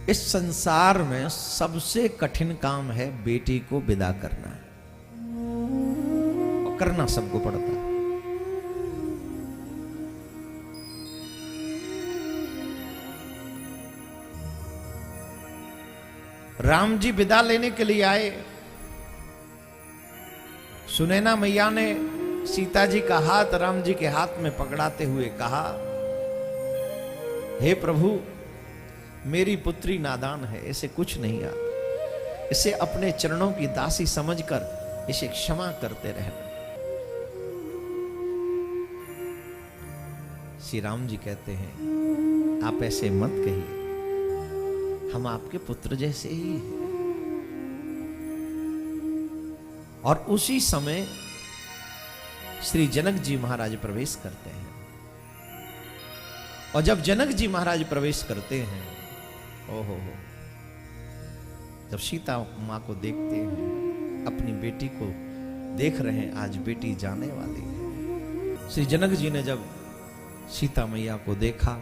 इस संसार में सबसे कठिन काम है बेटी को विदा करना, और करना सबको पड़ता है। राम जी विदा लेने के लिए आए। सुनैना मैया ने सीता जी का हाथ राम जी के हाथ में पकड़ाते हुए कहा, हे प्रभु, मेरी पुत्री नादान है, इसे कुछ नहीं आता, इसे अपने चरणों की दासी समझकर इसे क्षमा करते रहना। श्री राम जी कहते हैं, आप ऐसे मत कहिए, हम आपके पुत्र जैसे ही हैं। और उसी समय श्री जनक जी महाराज प्रवेश करते हैं। और जब जनक जी महाराज प्रवेश करते हैं, ओहो हो, जब सीता मां को देखते हैं, अपनी बेटी को देख रहे हैं, आज बेटी जाने वाली है। श्री जनक जी ने जब सीता मैया को देखा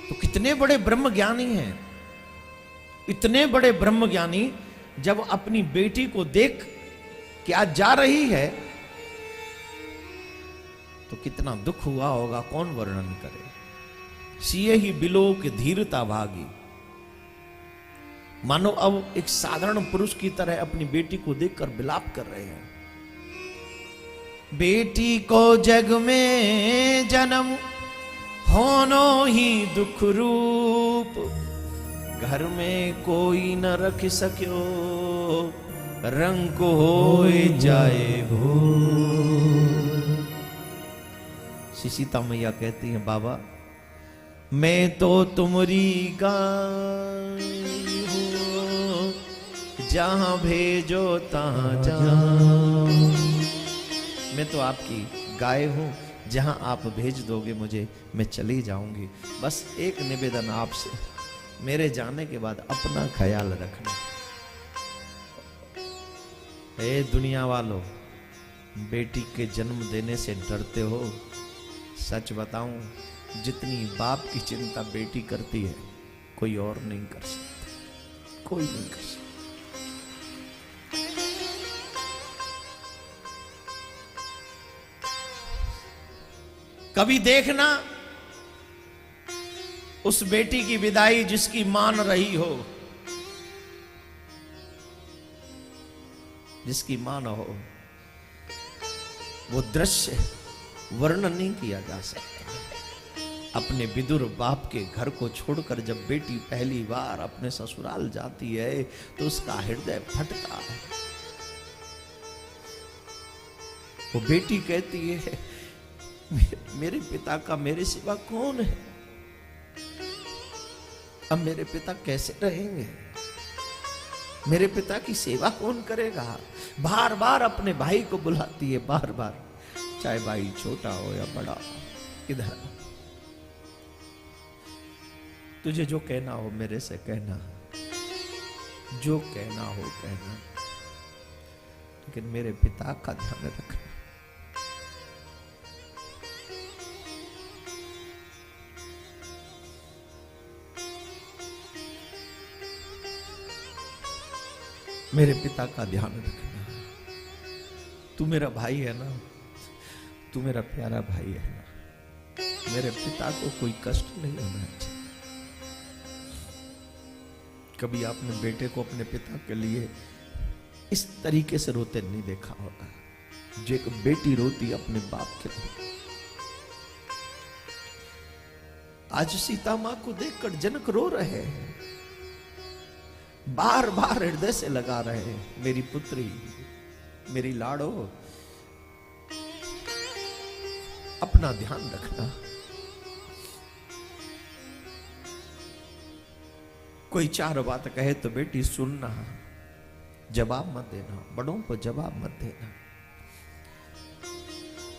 तो कितने बड़े ब्रह्म ज्ञानी हैं, इतने बड़े ब्रह्म ज्ञानी जब अपनी बेटी को देख कि आज जा रही है तो कितना दुख हुआ होगा, कौन वर्णन करे। सिए ही बिलो के धीरता भागी, मानो अब एक साधारण पुरुष की तरह अपनी बेटी को देखकर विलाप कर रहे हैं। बेटी को जग में जन्म होनो ही दुख रूप, घर में कोई न रख सक्यो, रंग को होए जाए भू। सीता मैया कहती है, बाबा मैं तो तुम्हारी गाय हूं, जहां भेजो तहां जाऊं। मैं तो आपकी गाय हूं, जहां आप भेज दोगे मुझे, मैं चली जाऊंगी। बस एक निवेदन आपसे, मेरे जाने के बाद अपना ख्याल रखना। ए दुनिया वालों, बेटी के जन्म देने से डरते हो? सच बताऊं, जितनी बाप की चिंता बेटी करती है, कोई और नहीं कर सकता, कोई नहीं कर सकता। कभी देखना उस बेटी की विदाई जिसकी मान रही हो, जिसकी मान हो, वो दृश्य वर्णन नहीं किया जा सकता। अपने विदुर बाप के घर को छोड़कर जब बेटी पहली बार अपने ससुराल जाती है तो उसका हृदय फटता है। वो बेटी कहती है, मेरे पिता का मेरे सिवा कौन है? अब मेरे पिता कैसे रहेंगे? मेरे पिता की सेवा कौन करेगा? बार बार अपने भाई को बुलाती है, बार बार, चाहे भाई छोटा हो या बड़ा। इधर तुझे जो कहना हो मेरे से कहना, जो कहना हो कहना, लेकिन मेरे पिता का ध्यान रखना। मेरे पिता का ध्यान रखना। तू मेरा भाई है ना, तू मेरा प्यारा भाई है ना, मेरे पिता को कोई कष्ट नहीं होना चाहिए। कभी आपने बेटे को अपने पिता के लिए इस तरीके से रोते नहीं देखा होगा, जो एक बेटी रोती अपने बाप के लिए। आज सीता मां को देखकर जनक रो रहे हैं, बार बार हृदय से लगा रहे हैं, मेरी पुत्री, मेरी लाड़ो, अपना ध्यान रखना। कोई चार बात कहे तो बेटी सुनना, जवाब मत देना, बड़ों को जवाब मत देना।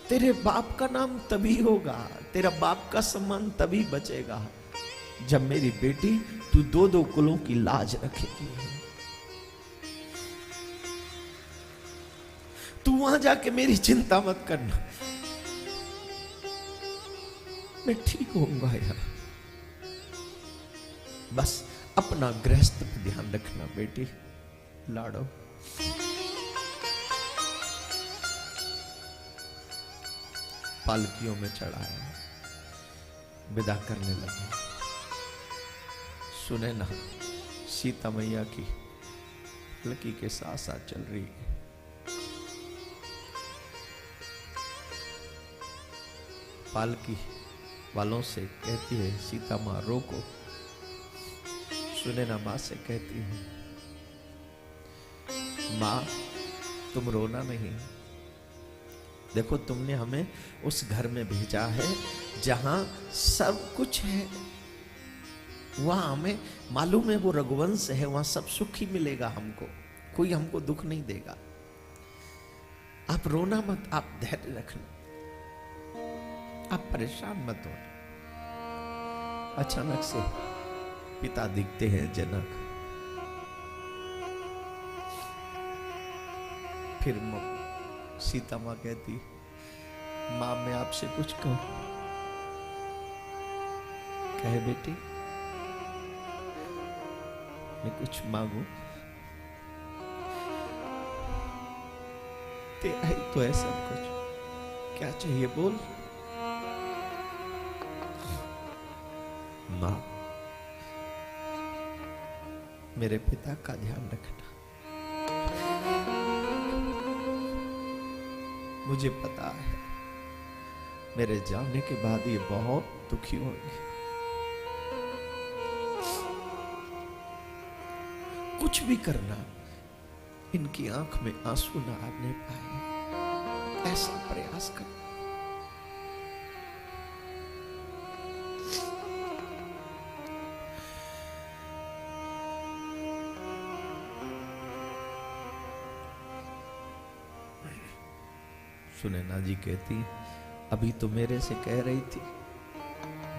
तेरे बाप का नाम तभी होगा, तेरा बाप का सम्मान तभी बचेगा जब मेरी बेटी तू दो दो कुलों की लाज रखेगी। तू वहां जाके मेरी चिंता मत करना, मैं ठीक होऊंगा यार, बस अपना गृहस्थ पे ध्यान रखना बेटी। लाडो पालकियों में चढ़ाया, विदा करने लगे। सुने ना, सीता मैया की लकी के साथ साथ चल रही है। पालकी वालों से कहती है, सीता मां रोको। सुने ना, मां से कहती है, मां तुम रोना नहीं। देखो तुमने हमें उस घर में भेजा है जहां सब कुछ है, वहां हमें मालूम है वो रघुवंश है, वहां सब सुख ही मिलेगा हमको, कोई हमको दुख नहीं देगा। आप रोना मत, आप धैर्य रखना, आप परेशान मत हो। अचानक से पिता दिखते हैं जनक। फिर सीता मां कहती, मां मैं आपसे कुछ कहूं? कहे बेटी, मैं कुछ मांगू? तेरा ही तो है सब कुछ, क्या चाहिए बोल। मां मेरे पिता का ध्यान रखना। मुझे पता है मेरे जाने के बाद ये बहुत दुखी होंगे। कुछ भी करना, इनकी आंख में आंसू ना आने पाए, ऐसा प्रयास कर। सुनैना जी कहती, अभी तो मेरे से कह रही थी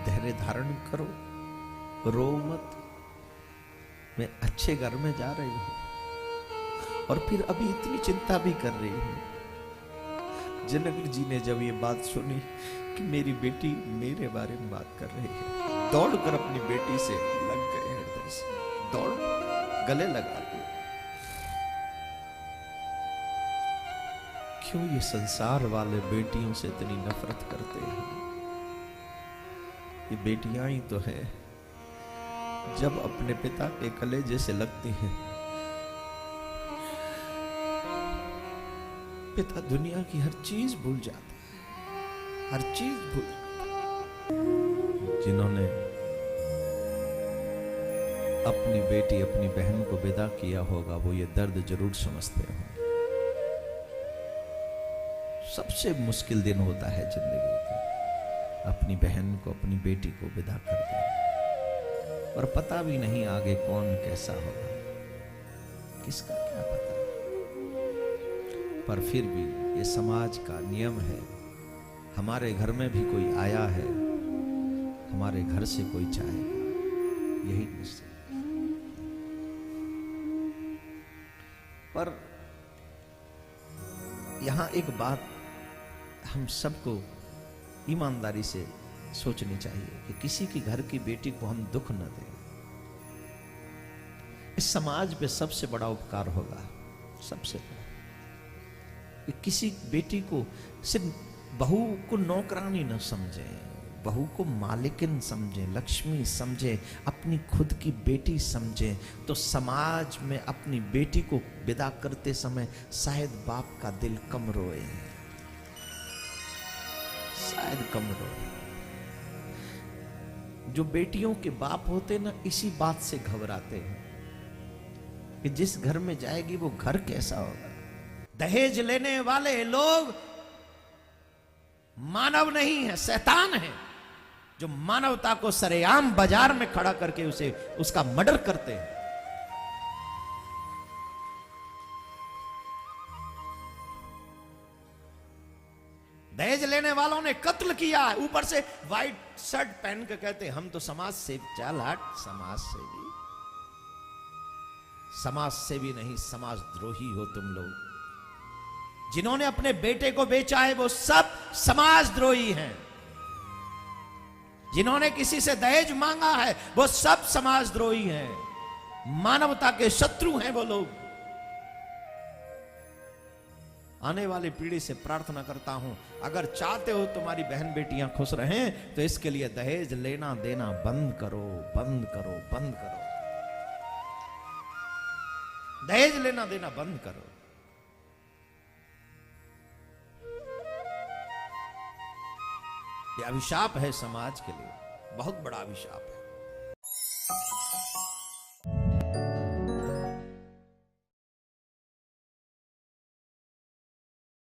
धैर्य धारण करो, रो मत, मैं अच्छे घर में जा रही हूं, और फिर अभी इतनी चिंता भी कर रही हूं। जनक जी ने जब ये बात सुनी कि मेरी बेटी मेरे बारे में बात कर रही है, दौड़कर अपनी बेटी से लग गए, हृदय से दौड़ गले लगा दिए। क्यों ये संसार वाले बेटियों से इतनी नफरत करते हैं? ये बेटियां ही तो है, जब अपने पिता के कलेजे से लगती हैं, पिता दुनिया की हर चीज भूल जाता है, हर चीज भूल जाता है। जिन्होंने अपनी बेटी, अपनी बहन को विदा किया होगा, वो ये दर्द जरूर समझते होंगे। सबसे मुश्किल दिन होता है जिंदगी का, अपनी बहन को, अपनी बेटी को विदा कर देना, और पता भी नहीं आगे कौन कैसा होगा, किसका क्या पता। पर फिर भी ये समाज का नियम है, हमारे घर में भी कोई आया है, हमारे घर से कोई जाएगा, यही निश्चय। पर यहां एक बात हम सबको ईमानदारी से सोचनी चाहिए कि किसी की घर की बेटी को हम दुख न दें। इस समाज पे सबसे बड़ा उपकार होगा, सबसे बड़ा, कि किसी बेटी को सिर्फ बहू को नौकरानी न समझे, बहू को मालिकिन समझे, लक्ष्मी समझे, अपनी खुद की बेटी समझे। तो समाज में अपनी बेटी को विदा करते समय शायद बाप का दिल कम रोए, शायद कम रोए। जो बेटियों के बाप होते ना, इसी बात से घबराते हैं कि जिस घर में जाएगी वो घर कैसा होगा। दहेज लेने वाले लोग मानव नहीं है, शैतान है, जो मानवता को सरेआम बाजार में खड़ा करके उसे उसका मर्डर करते हैं। दहेज लेने वालों ने कत्ल किया, ऊपर से व्हाइट शर्ट पहन के कहते हम तो समाज सेवी। चल हट, समाज सेवी, समाज सेवी नहीं, समाजद्रोही हो तुम लोग। जिन्होंने अपने बेटे को बेचा है वो सब समाजद्रोही हैं। जिन्होंने किसी से दहेज मांगा है वो सब समाजद्रोही हैं, मानवता के शत्रु हैं वो लोग। आने वाली पीढ़ी से प्रार्थना करता हूं, अगर चाहते हो तुम्हारी बहन बेटियां खुश रहें तो इसके लिए दहेज लेना देना बंद करो, बंद करो, बंद करो। दहेज लेना देना बंद करो। ये अभिशाप है समाज के लिए, बहुत बड़ा अभिशाप है।